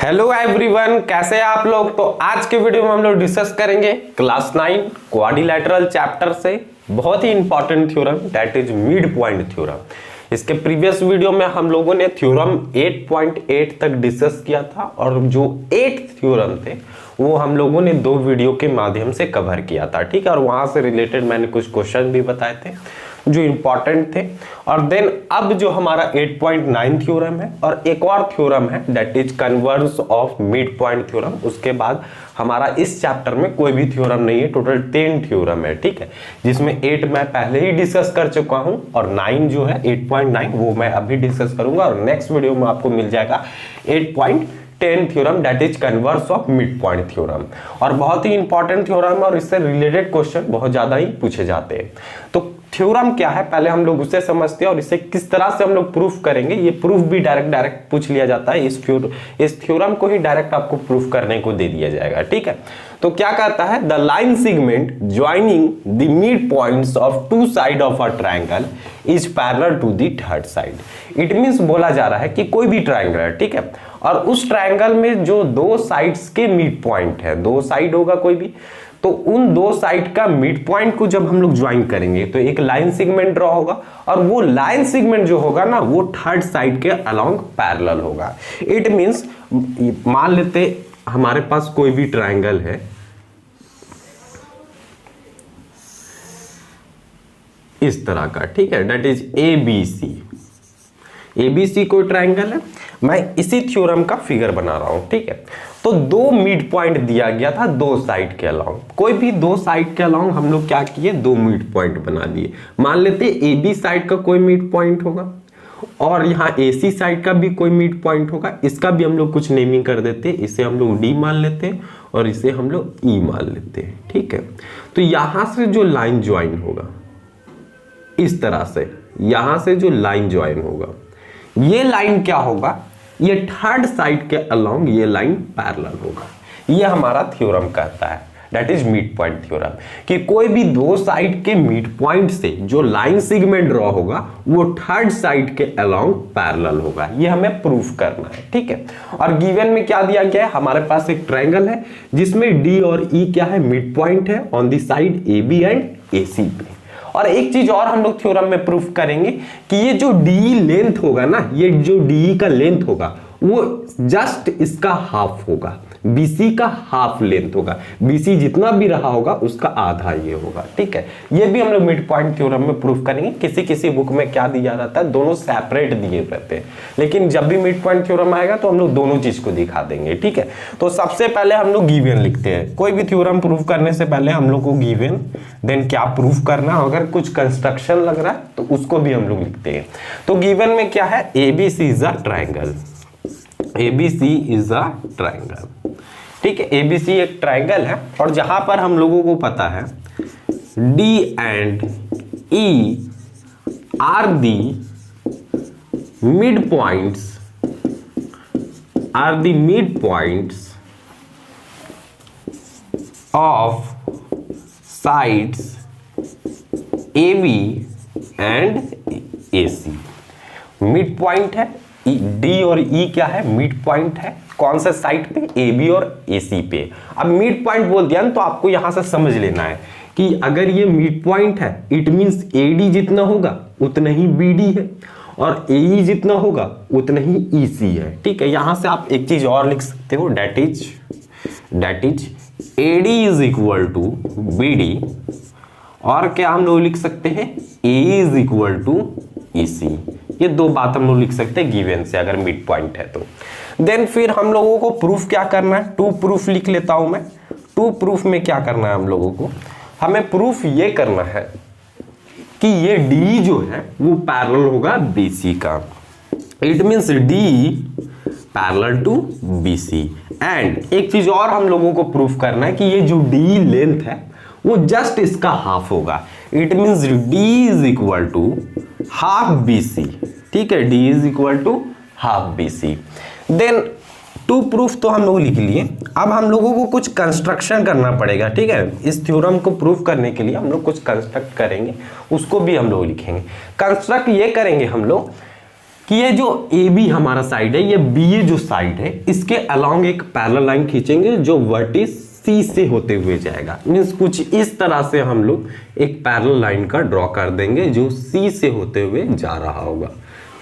Hello everyone, कैसे हैं आप लोग। तो आज के वीडियो में हम लोग डिस्कस करेंगे क्लास 9 क्वाड्रिलेटरल चैप्टर से बहुत ही important theorem that is mid point theorem. इसके प्रीवियस वीडियो में हम लोगों ने थ्योरम 8.8 तक डिस्कस किया था और जो 8th थ्योरम थे वो हम लोगों ने 2 वीडियो के माध्यम से कवर किया था, ठीक है। और वहां से रिलेटेड मैंने कुछ क्वेश्चन भी बताए थे जो इंपॉर्टेंट थे। और देन अब जो हमारा 8.9 थ्योरम है और एक और थ्योरम है that is converse of mid point theorem. उसके बाद हमारा इस चैप्टर में कोई भी थ्योरम नहीं है, टोटल 10 थ्योरम है, ठीक है, जिसमें 8 मैं पहले ही डिस्कस कर चुका हूं और 9 जो है 8.9 वो मैं अभी डिस्कस करूंगा और नेक्स्ट वीडियो में आपको मिल जाएगा 8.10 theorem that is converse of mid point theorem. और बहुत ही इंपॉर्टेंट थ्योरम है और इससे रिलेटेड क्वेश्चन बहुत ज्यादा ही पूछे जाते हैं। तो थ्योरम क्या है पहले हम लोग उसे समझते हैं और इसे किस तरह से हम लोग प्रूफ करेंगे। ये प्रूफ भी डायरेक्ट पूछ लिया जाता है, इस थ्योरम को ही डायरेक्ट आपको प्रूफ करने को दे दिया जाएगा, ठीक है। तो क्या कहता है, the line segment joining the mid points of 2 side of a triangle is parallel to the third side. It means बोला जा रहा है कि कोई भी ट्रायंगल है, ठीक है, और उस ट्रायंगल में जो 2 साइड्स के मिड पॉइंट है, 2 साइड होगा कोई भी, तो उन 2 साइड का मिड पॉइंट को जब हम लोग ज्वाइन करेंगे तो एक लाइन सेगमेंट ड्रॉ होगा और वो लाइन सेगमेंट जो होगा ना वो थर्ड साइड के अलोंग पैरेलल होगा। इट मींस मान लेते हमारे पास कोई भी ट्रायंगल है, इस तरह का, ठीक है, दैट इज ABC। ABC कोई ट्रायंगल है, मैं इसी थ्योरम का फिगर बना रहा हूं, ठीक है। तो 2 मिड पॉइंट दिया गया था 2 साइड के अलोंग, कोई भी 2 साइड के अलोंग हम लोग क्या किए, 2 मिड पॉइंट बना दिए। मान लेते AB साइड का कोई मिड पॉइंट होगा और यहाँ AC साइड का भी कोई मिड पॉइंट होगा, इसका भी हम लोग कुछ नेमिंग कर देते हैं, इसे हम लोग D मान लेते हैं और इसे हम लोग E मान लेते हैं, ठीक है। तो यहां से जो लाइन ज्वाइन होगा इस तरह से, यहां से जो लाइन ज्वाइन होगा ये लाइन क्या होगा, ये थर्ड साइड के अलोंग ये लाइन पैरेलल होगा। ये हमारा थ्योरम कहता है that is mid point theorem कि कोई भी 2 साइड के मिड पॉइंट से जो लाइन सेगमेंट ड्रॉ होगा वो थर्ड साइड के अलोंग पैरेलल होगा। ये हमें प्रूफ करना है, ठीक है। और गिवन में क्या दिया गया है, हमारे पास एक ट्रायंगल है जिसमें D और E क्या है, मिड पॉइंट है on the side AB and AC पे। और एक चीज और हम लोग थ्योरम में प्रूफ करेंगे कि ये जो DE लेंथ होगा ना, ये जो DE का लेंथ होगा वो जस्ट इसका हाफ होगा, BC का हाफ लेंथ होगा। BC जितना भी रहा होगा उसका आधा ये होगा, ठीक है। ये भी हम लोग मिड पॉइंट थ्योरम में प्रूफ करेंगे। किसी किसी बुक में क्या दिया रहता है, दोनों सेपरेट दिए रहते हैं, लेकिन जब भी मिड पॉइंट थ्योरम आएगा तो हम लोग दोनों चीज को दिखा देंगे, ठीक है। तो सबसे पहले हम लोग गिवन लिखते हैं। कोई भी थ्योरम प्रूफ करने से पहले हम लोग को गिवन, देन क्या प्रूफ करना, अगर कुछ कंस्ट्रक्शन लग रहा है तो उसको भी हम लोग लिखते हैं। तो गिवन में क्या है, ABC is a triangle, ABC is a triangle, ठीक है। ABC एक ट्रायंगल है और जहां पर हम लोगों को पता है D and E are the mid points, are the mid points of sides AB and AC। Mid point है, D और E क्या है, मिड पॉइंट है, कौन सा साइड पे, AB और AC पे। अब मिड पॉइंट बोल दिया ना तो आपको यहां से समझ लेना है कि अगर ये मिड पॉइंट है इट मींस AD जितना होगा उतना ही BD है और AE जितना होगा उतना ही EC है, ठीक है। यहां से आप एक चीज और लिख सकते हो that is AD is equal to BD और क्या हम लोग लिख सकते हैं, AE is equal to EC। ये 2 बात हम लोग लिख सकते हैं गिवन से अगर मिड पॉइंट है तो। देन फिर हम लोगों को प्रूफ क्या करना है, 2 प्रूफ लिख लेता हूं मैं। 2 प्रूफ में क्या करना है हम लोगों को, हमें प्रूफ ये करना है कि ये D जो है वो पैरेलल होगा BC का। It means D parallel to BC। And एक चीज और हम लोगों को प्रूफ करना है कि ये जो D लेंथ है वो जस्ट इसका हाफ होगा। It means D is equal to half BC, ठीक है, D is equal to half BC। Then 2 proof तो हम लोग लिख लिए। अब हम लोगों को कुछ कंस्ट्रक्शन करना पड़ेगा, ठीक है। इस थ्योरम को प्रूफ करने के लिए हम लोग कुछ कंस्ट्रक्ट करेंगे, उसको भी हम लोग लिखेंगे। कंस्ट्रक्ट ये करेंगे हम लोग कि ये जो ए बी हमारा साइड है, ये बी ए जो साइड है, इसके अलोंग एक पैरेलल लाइन खींचेंगे जो वर्टिस सी से होते हुए जाएगा। मीन्स कुछ इस तरह से हम लोग एक पैरेलल लाइन का ड्रॉ कर देंगे जो सी से होते हुए जा रहा होगा।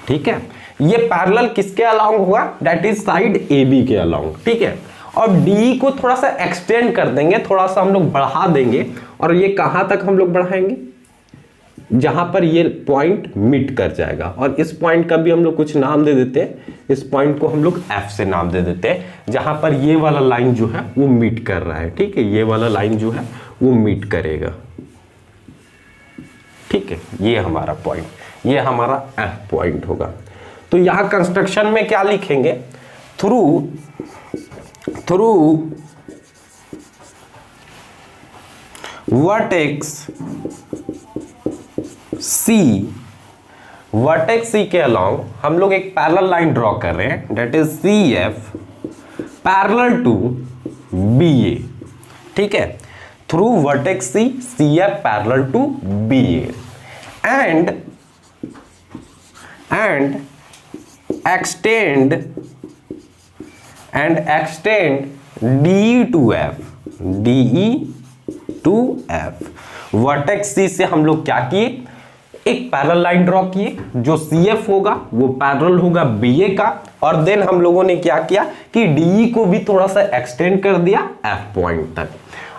ठीक है, ये पैरेलल किसके अलोंग होगा? That is side A B के अलोंग। ठीक है, और डी को थोड़ा सा एक्सटेंड कर देंगे, थोड़ा सा हम लोग बढ़ा देंगे, और ये कहां तक हम लोग बढ़ाएंगे? जहां पर ये पॉइंट मीट कर जाएगा। और इस पॉइंट का भी हम लोग कुछ नाम दे देते हैं, इस पॉइंट को हम लोग एफ से नाम दे देते हैं, जहां पर ये वाला लाइन जो है वो मीट कर रहा है। ठीक है, ये वाला लाइन जो है वो मीट करेगा। ठीक है, ये हमारा पॉइंट, ये हमारा एफ पॉइंट होगा। तो यहां कंस्ट्रक्शन में क्या लिखेंगे? थ्रू वर्टेक्स सी के अलोंग हम लोग एक पैरेलल लाइन ड्रॉ कर रहे हैं, that is C F parallel to B A. ठीक है, through vertex C F parallel to B A and extend DE to F। Vertex C से हम लोग क्या किए? एक पैरेलल लाइन ड्रॉ किए, जो CF होगा वो पैरेलल होगा BA का, और देन हम लोगों ने क्या किया कि DE को भी थोड़ा सा एक्सटेंड कर दिया F पॉइंट तक।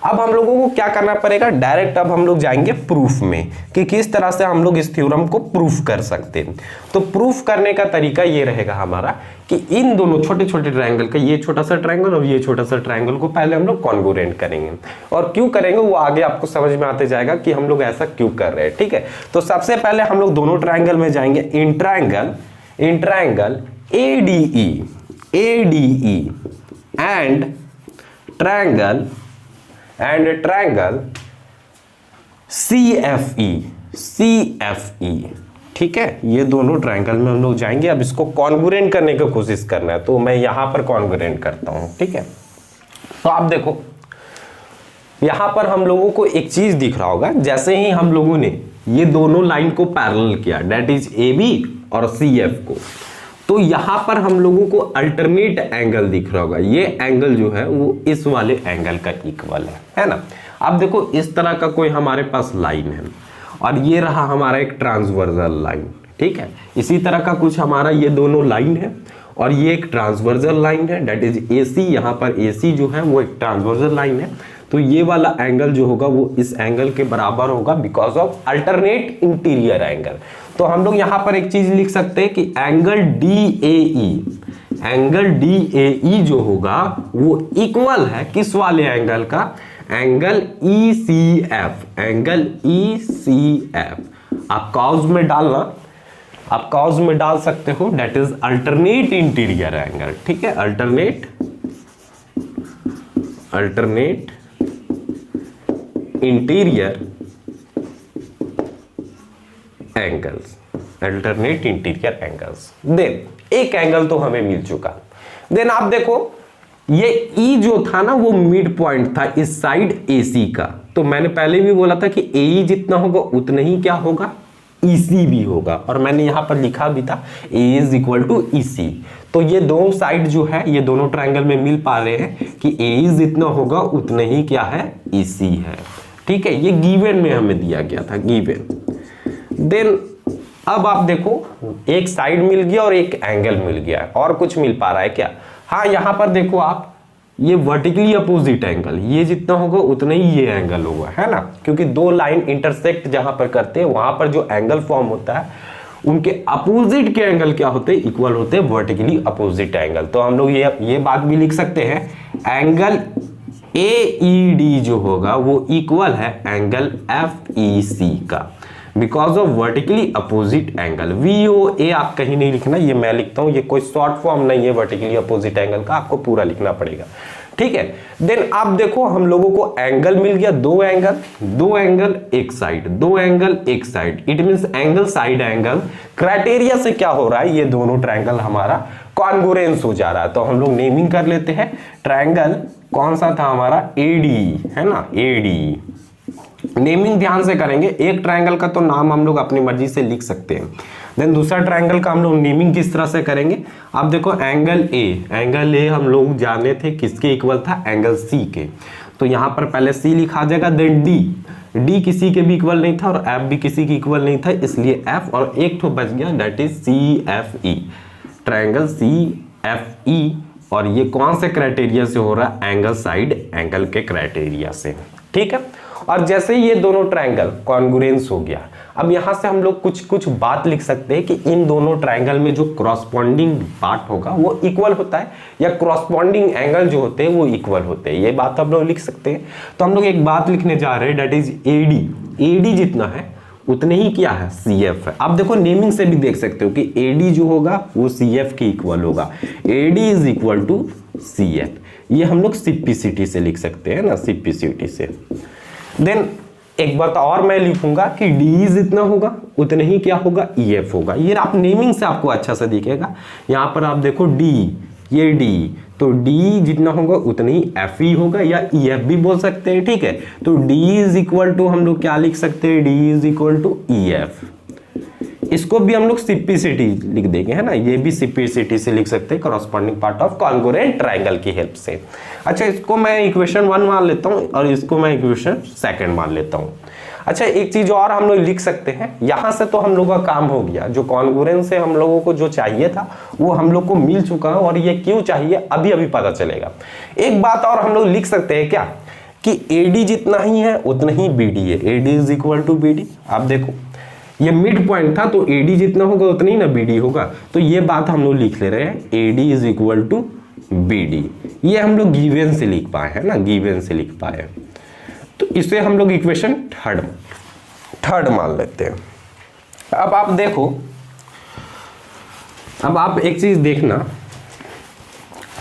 अब हम लोगों को क्या करना पड़ेगा? डायरेक्ट अब हम लोग जाएंगे प्रूफ में कि किस तरह से हम लोग इस थ्योरम को प्रूफ कर सकते हैं। तो प्रूफ करने का तरीका ये रहेगा हमारा कि इन दोनों छोटे छोटे ट्रायंगल का, ये छोटा सा ट्रायंगल और ये छोटा सा ट्रायंगल को पहले हम लोग कॉन्ग्रुएंट करेंगे, और क्यों करेंगे वो आगे आपको समझ में आते जाएगा कि हम लोग ऐसा क्यों कर रहे हैं। ठीक है, तो सबसे पहले हम लोग दोनों ट्रायंगल में जाएंगे। In triangle ADE and triangle CFE। ठीक है, ये दोनों ट्रायंगल में हम लोग जाएंगे। अब इसको कॉन्ग्रुएंट करने की कोशिश करना है, तो मैं यहां पर कॉन्ग्रुएंट करता हूं। ठीक है, तो आप देखो यहां पर हम लोगों को एक चीज दिख रहा होगा, जैसे ही हम लोगों ने ये दोनों लाइन को पैरेलल किया, दैट इज AB और CF को, तो यहां पर हम लोगों को अल्टरनेट एंगल दिख रहा होगा। ये एंगल जो है वो इस वाले एंगल का इक्वल है ना। अब देखो इस तरह का कोई हमारे पास लाइन है, और ये रहा हमारा एक ट्रांसवर्सल लाइन। ठीक है, इसी तरह का कुछ हमारा ये दोनों लाइन है, और ये एक ट्रांसवर्सल लाइन है, दैट इज AC। यहाँ पर AC जो है वो एक ट्रांसवर्सल लाइन है, तो ये वाला एंगल जो होगा वो इस एंगल के बराबर होगा because of alternate interior angle. तो हम लोग यहाँ पर एक चीज लिख सकते हैं कि एंगल DAE जो होगा वो इक्वल है किस वाले एंगल का? Angle ECF। आप कॉज में डालना, आप कॉज में डाल सकते हो, that is alternate interior angle. ठीक है, अल्टरनेट इंटीरियर एंगल्स। देन एक एंगल तो हमें मिल चुका। देन आप देखो ये E जो था ना वो मिड पॉइंट था इस साइड AC का, तो मैंने पहले भी बोला था कि AE जितना होगा उतना ही क्या होगा? EC भी होगा, और मैंने यहां पर लिखा भी था A is equal to EC। तो ये दोनों साइड जो है ये दोनों ट्रायंगल में मिल पा रहे हैं कि AE जितना होगा उतना ही क्या है? EC है। ठीक है, ये गिवन में हमें दिया गया था, गिवन। देन अब आप देखो एक साइड मिल गया और एक एंगल मिल गया, और कुछ मिल पा रहा है क्या? हाँ, यहां पर देखो आप, ये वर्टिकली अपोजिट एंगल, ये जितना होगा उतना ही ये एंगल होगा, है ना, क्योंकि दो लाइन इंटरसेक्ट जहां पर करते हैं वहां पर जो एंगल फॉर्म होता है उनके अपोजिट के एंगल क्या होते हैं? इक्वल होते हैं, वर्टिकली अपोजिट एंगल। तो हम लोग ये बात भी लिख सकते हैं, एंगल AED जो होगा वो इक्वल है एंगल FEC का, because of vertically opposite angle. VOA आप कहीं नहीं लिखना, ये मैं लिखता हूं, ये कोई शॉर्ट फॉर्म नहीं है वर्टिकली अपोजिट एंगल का, आपको पूरा लिखना पड़ेगा। ठीक है, देन आप देखो हम लोगों को एंगल मिल गया, दो एंगल एक side, it means angle side angle. Criteria से क्या हो रहा है? ये दोनों ट्रायंगल हमारा कॉन्ग्रुएंस हो जा रहा है। तो हम लोग नेमिंग कर लेते हैं, ट्रायंगल कौन सा था हमारा? ADE, है ना, ADE। नेमिंग ध्यान से करेंगे, एक ट्रायंगल का तो नाम हम लोग अपनी मर्जी से लिख सकते हैं। देन दूसरा ट्रायंगल का हम लोग नेमिंग किस तरह से करेंगे, आप देखो एंगल ए हम लोग जाने थे किसके इक्वल था, एंगल सी के, तो यहाँ पर पहले सी लिखा जाएगा, देन डी किसी के भी इक्वल नहीं था और एफ भी किसी के इक्वल नहीं था, इसलिए एफ और एक ठो बच गया, that is C F E, triangle C F E. और ये कौन से क्राइटेरिया से हो रहा है, एंगल साइड एंगल के क्राइटेरिया से, ठीक है। और जैसे ये दोनों ट्रायंगल कॉन्ग्रुएंस हो गया, अब यहां से हम लोग कुछ बात लिख सकते हैं कि इन दोनों ट्रायंगल में जो क्रॉसपॉन्डिंग पार्ट होगा वो इक्वल होता है, या क्रॉसपॉन्डिंग एंगल जो होते हैं वो इक्वल होते हैं, ये बात हम लोग लिख सकते हैं। तो हम लोग एक बात लिखने जा रहे हैं, दैट इज एडी जितना है उतने ही क्या है, CF है। आप देखो नेमिंग से भी देख सकते हो कि AD जो होगा वो CF के इक्वल होगा, AD is equal to CF, ये हम लोग सिंप्लिसिटी से लिख सकते हैं ना, सिंप्लिसिटी से। देन एक बात और मैं लिखूंगा कि D जितना होगा उतने ही क्या होगा, EF होगा। ये आप नेमिंग से आपको अच्छा से दिखेगा, यहाँ पर आप देखो D, ये D, तो D जितना होगा उतना ही FE होगा, या EF भी बोल सकते हैं, ठीक है। तो D इज इक्वल टू हम लोग क्या लिख सकते हैं, D is equal to EF। इसको भी हम लोग सिंप्लिसिटी लिख देंगे, है ना, ये भी सिंप्लिसिटी से लिख सकते हैं, corresponding part of congruent triangle की हेल्प से। अच्छा, इसको मैं इक्वेशन 1 मान लेता हूँ और इसको मैं इक्वेशन 2 मान लेता हूँ। अच्छा, एक चीज और हम लोग लिख सकते हैं, यहां से तो हम लोग का काम हो गया, जो कॉन्ग्रुएंस से हम लोगों को जो चाहिए था वो हम लोग को मिल चुका है, और ये क्यों चाहिए अभी पता चलेगा। एक बात और हम लोग लिख सकते हैं क्या, कि AD जितना ही है उतना ही BD है, AD is equal to BD। आप देखो ये मिड पॉइंट था, तो AD जितना होगा उतना ही ना BD होगा, तो ये बात हम लोग लिख ले रहे हैं, AD is equal to BD। ये हम लोग गिवन से लिख पाए हैं ना, गिवन से लिख पाए, तो इसे हम लोग इक्वेशन थर्ड मान लेते हैं। अब आप देखो, अब आप एक चीज देखना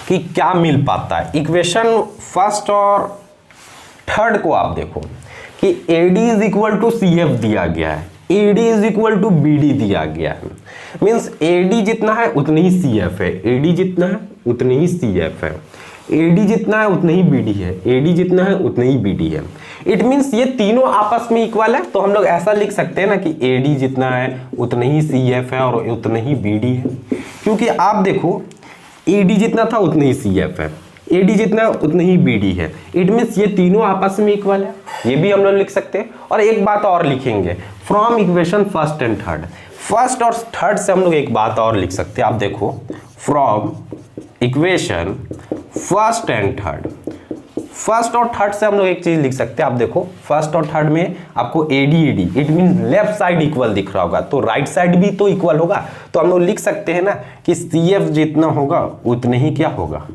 कि क्या मिल पाता है। इक्वेशन फर्स्ट और थर्ड को आप देखो कि AD is equal to CF दिया गया है, AD is equal to BD दिया गया है, मीन्स AD जितना है उतनी ही CF है, AD जितना है उतनी ही CF है, AD जितना है उतना ही BD है, AD जितना है उतना ही BD है। इट मीन्स ये तीनों आपस में इक्वल है, तो हम लोग ऐसा लिख सकते हैं ना कि AD जितना है उतना ही CF है और उतना ही BD है, क्योंकि आप देखो AD जितना था उतना ही CF है, AD जितना उतना ही BD है, इट मीन्स ये तीनों आपस में इक्वल है, ये भी हम लोग लिख सकते हैं। और एक बात और लिखेंगे, from equation first and third, first और थर्ड से हम लोग एक बात और लिख सकते हैं। आप देखो from equation first and third, first और थर्ड से हम लोग एक चीज लिख सकते हैं। आप देखो फर्स्ट और थर्ड में आपको AD it mean left side equal दिख रहा होगा, तो राइट साइड भी तो इक्वल होगा, तो हम लोग लिख सकते हैं ना कि CF जितना होगा उतने ही क्या होगा,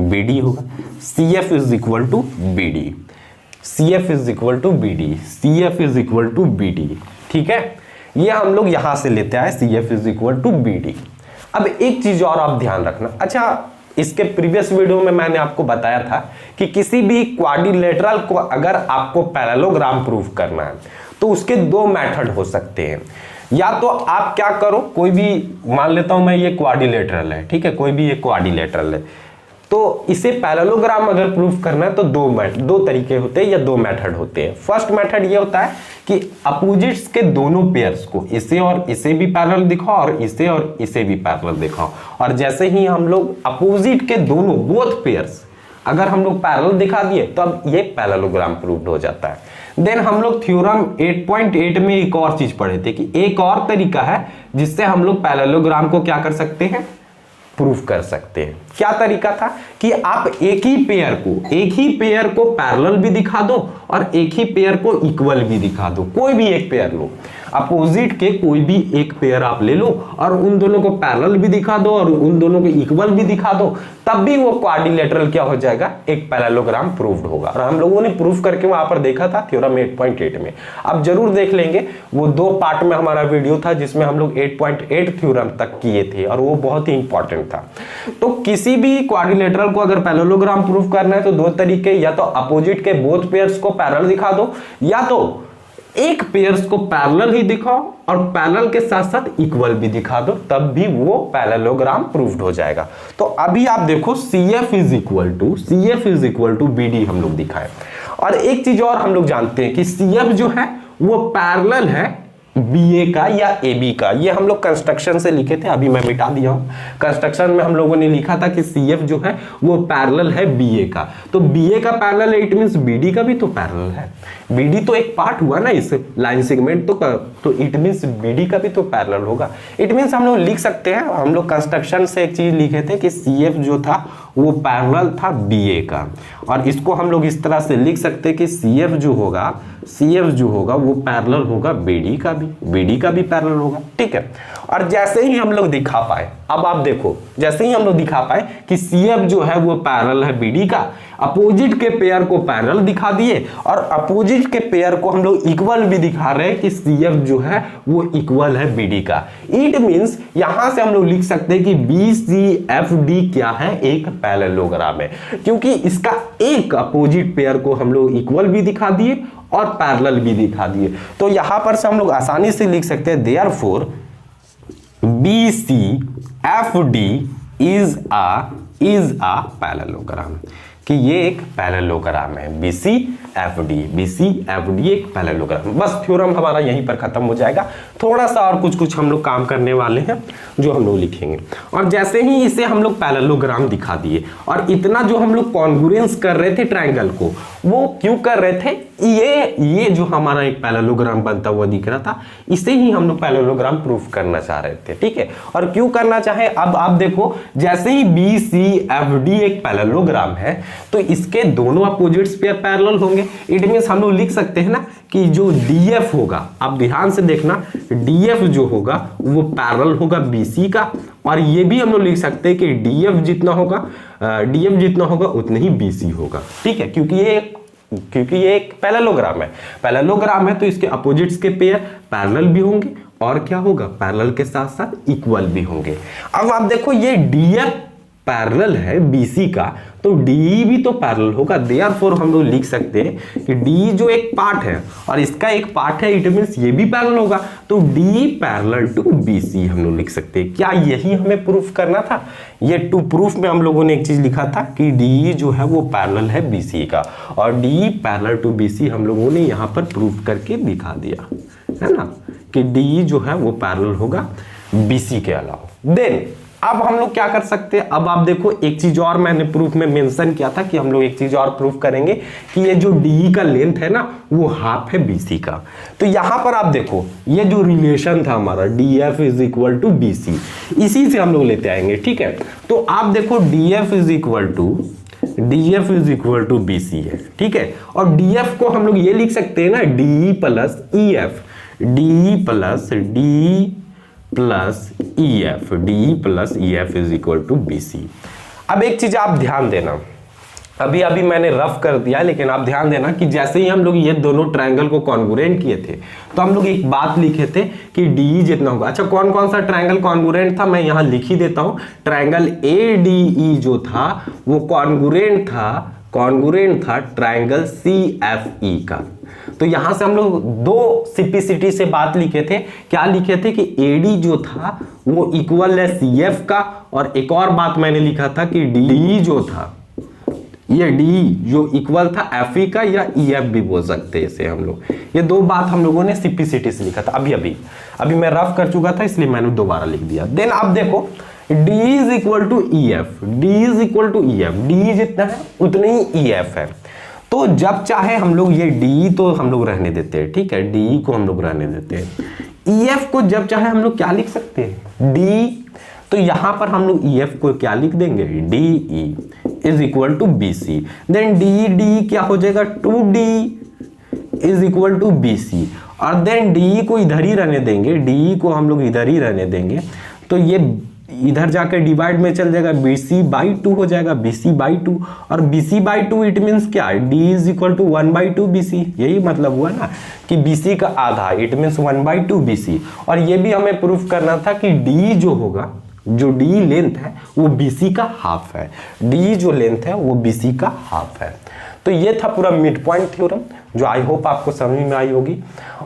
BD होगा। CF is equal to BD, CF is equal to BD, CF is equal to BD, ठीक है। ये हम लोग यहां से लेते आए, CF is equal to BD। अब एक चीज और आप ध्यान रखना, अच्छा इसके प्रीवियस वीडियो में मैंने आपको बताया था कि किसी भी क्वाड्रिलेटरल को अगर आपको पैरेललोग्राम प्रूव करना है तो उसके 2 मेथड हो सकते हैं। या तो आप क्या करो, कोई भी मान लेता हूं मैं ये क्वाड्रिलेटरल है, ठीक है, कोई भी ये क्वाड्रिलेटरल है, तो इसे पैरेललोग्राम अगर प्रूफ करना है तो दो तरीके होते हैं या 2 मेथड होते हैं। फर्स्ट मेथड ये होता है कि अपोजिट्स के दोनों पेयर्स को इसे और इसे भी पैरेलल दिखाओ और इसे भी पैरेलल दिखाओ, और जैसे ही हम लोग अपोजिट के दोनों बोथ पेयर्स अगर हम लोग पैरेलल दिखा दिए तब ये पैरेललोग्राम प्रूव्ड हो जाता है। देन हम लोग थ्योरम 8.8 में एक और चीज पढ़े थे कि एक और तरीका है जिससे हम लोग पैरेललोग्राम को क्या कर सकते हैं, प्रूफ कर सकते हैं। क्या तरीका था कि आप एक ही पेयर को पैरेलल भी दिखा दो और एक ही पेयर को इक्वल भी दिखा दो, कोई भी एक पेयर लो, अपोजिट के कोई भी एक पेयर आप ले लो और उन दोनों को पैरेलल भी दिखा दो और उन दोनों को इक्वल भी दिखा दो, तब भी वो क्वाड्रिलेटरल क्या हो जाएगा, एक पैरेललोग्राम प्रूव्ड होगा। और हम लोगों ने प्रूफ करके वहां पर देखा था थ्योरम 8.8 में, आप जरूर देख लेंगे, वो 2 पार्ट में हमारा वीडियो था जिसमें हम लोग 8.8 थ्योरम तक किए थे और वो बहुत ही इंपॉर्टेंट था। तो किसी भी क्वाड्रिलेटरल को अगर पैरेललोग्राम प्रूफ करना है तो 2 तरीके, या तो अपोजिट के बोथ पेयर्स को पैरेलल दिखा दो, या तो एक पेयर्स को पैरेलल ही दिखाओ और पैरेलल के साथ साथ इक्वल भी दिखा दो, तब भी वो पैरेललोग्राम प्रूव्ड हो जाएगा। तो अभी आप देखो CF is equal to BD हम लोग दिखाए। और एक चीज और हम लोग जानते हैं कि CF जो है वो पैरेलल है BA का या AB का, ये हम लोग कंस्ट्रक्शन से लिखे थे, अभी मैं मिटा दिया हूं। कंस्ट्रक्शन में हम लोगों ने लिखा था कि CF जो है वो पैरेलल है BA का, तो BA का पैरेलल है, इट मींस BD का भी तो पैरेलल है। BD तो एक पार्ट हुआ ना इस लाइन सेगमेंट, तो इट मींस BD का भी तो पैरेलल होगा। इट मींस हम लोग लिख सकते हैं, हम लोग कंस्ट्रक्शन से एक चीज लिखे थे कि CF जो था वो पैरेलल था BA का, और इसको हम लोग इस तरह से लिख सकते हैं कि CF जो होगा वो पैरेलल होगा BD का भी पैरेलल होगा, ठीक है। और जैसे ही हम लोग दिखा पाए, अब आप देखो, जैसे ही हम लोग दिखा पाए कि CF जो है वो पैरेलल है BD का, अपोजिट के पेयर को पैरेलल दिखा दिए और अपोजिट के पेयर को हम लोग इक्वल भी दिखा रहे हैं कि CF जो है वो इक्वल है BD का। इट मींस यहां से हम लोग लिख सकते हैं कि BCFD क्या है, एक पैरेललोग्राम है, क्योंकि इसका एक अपोजिट पेयर को हम लोग इक्वल भी दिखा दिए और पैरेलल भी दिखा दिए। तो यहां पर से हम लोग आसानी से लिख सकते हैं therefore BCFD is a parallelogram, कि ये एक पैरेललोग्राम है। BCFD एक पैरेललोग्राम। बस थ्योरम हमारा यहीं पर खत्म हो जाएगा। थोड़ा सा और कुछ हम लोग काम करने वाले हैं जो हम लोग लिखेंगे। और जैसे ही इसे हम लोग पैरेललोग्राम दिखा दिए, और इतना जो हम लोग कॉन्ग्रुएंस कर रहे थे ट्रायंगल को, वो क्यों कर रहे थे, ये जो हमारा एक पैरेललोग्राम बनता हुआ दिख रहा था, इसे ही हम लोग पैरेललोग्राम प्रूफ करना चाह रहे थे, ठीक है। और क्यों करना चाहे, अब आप देखो, जैसे ही BCFD एक पैरेललोग्राम है तो इसके दोनों अपोजिट्स पे पैरेलल होंगे। इट मींस हम लोग लिख सकते हैं ना कि जो DF होगा, आप ध्यान से देखना, DF जो होगा वो पैरेलल होगा BC का, और ये भी हम लोग लिख सकते हैं कि DF जितना होगा उतना ही BC होगा, ठीक है। क्योंकि ये एक पैरेललोग्राम है तो इसके अपोजिट्स के पेयर पैरेलल भी होंगे, और क्या होगा, पैरेलल के साथ साथ इक्वल भी होंगे। अब आप देखो, ये DF पैरेलल है BC का, तो DE भी तो पैरेलल होगा। देयरफॉर हम लोग लिख सकते हैं कि DE जो एक पार्ट है और इसका एक पार्ट है, इट मींस ये भी पैरेलल होगा, तो DE पैरेलल टू BC हम लोग लिख सकते हैं। क्या यही हमें प्रूफ करना था? ये टू प्रूफ में हम लोगों ने एक चीज लिखा था कि DE जो है वो पैरेलल है BC का, और DE पैरेलल टू BC हम लोगों ने यहाँ पर प्रूफ करके दिखा दिया, है ना, कि DE जो है वो पैरेलल होगा BC के अलावा। देन अब हम लोग क्या कर सकते हैं, अब आप देखो, एक चीज और मैंने प्रूफ में मेंशन किया था कि हम लोग एक चीज और प्रूफ करेंगे कि ये जो DE का लेंथ है ना वो हाफ है BC का। तो यहां पर आप देखो, ये जो रिलेशन था हमारा DF is equal to BC, इसी से हम लोग लेते आएंगे, ठीक है। तो आप देखो DF is equal to BC है, ठीक है। और DF को हम लोग ये लिख सकते हैं ना, DE plus EF is equal to BC। अब एक चीज आप ध्यान देना, अभी मैंने रफ कर दिया, लेकिन आप ध्यान देना कि जैसे ही हम लोग ये दोनों ट्रायंगल को कॉन्ग्रुएंट किए थे तो हम लोग एक बात लिखे थे कि DE जितना होगा। अच्छा, कौन कौन सा ट्रायंगल कॉन्ग्रुएंट था मैं यहाँ लिख ही देता हूँ। ट्रायंगल ADE जो था वो कॉन्ग्रुएंट था ट्रायंगल CFE का। तो यहां से हम लोग दो सिंपलिसिटी से बात लिखे थे। क्या लिखे थे कि AD जो था वो इक्वल है CF का, और एक और बात मैंने लिखा था कि DE जो था, ये DE जो इक्वल था FE का, या EF भी बोल सकते हैं इसे हम लोग। ये दो बात हम लोगों ने सिंपलिसिटी से लिखा था। अभी मैं रफ कर चुका था इसलिए मैंने दोबारा लिख दिया। देन आप देखो, DE is equal to EF, DE जितना है उतना ही EF है। तो जब चाहे हम लोग ये DE तो हम लोग रहने देते हैं, ठीक है, DE को हम लोग रहने देते हैं। EF को जब चाहे हम लोग क्या लिख सकते हैं, DE। तो यहां पर हम लोग EF को क्या लिख देंगे, DE is equal to BC। Then DE क्या हो जाएगा, 2D is equal to BC, और देन DE को इधर ही रहने देंगे, DE को हम लोग इधर ही रहने देंगे, तो ये इधर जाकर डिवाइड में चल जाएगा, BC/2 हो जाएगा, BC/2। और BC/2 इट मींस क्या, D is equal to 1/2 BC। यही मतलब हुआ ना कि BC का आधा, इट मींस 1/2 BC। और ये भी हमें प्रूफ करना था कि D जो होगा, जो D लेंथ है वो BC का हाफ है, D जो लेंथ है वो BC का हाफ है। तो ये था पूरा मिड पॉइंट थ्योरम, जो आई होप आपको समझ में आई होगी।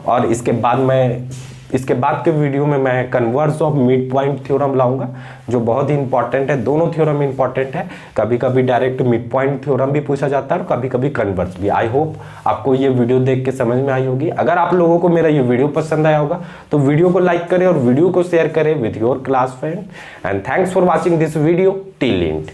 और इसके बाद मैं इसके बाद के वीडियो में मैं converse of mid point theorem लाऊंगा, जो बहुत ही इंपॉर्टेंट है। दोनों थ्योरम इंपॉर्टेंट है, कभी कभी डायरेक्ट मिड पॉइंट थ्योरम भी पूछा जाता है और कभी कभी कन्वर्स भी। आई होप आपको ये वीडियो देख के समझ में आई होगी। अगर आप लोगों को मेरा ये वीडियो पसंद आया होगा तो वीडियो को लाइक करें और वीडियो को शेयर करें with your class friend. And thanks for watching this video till and.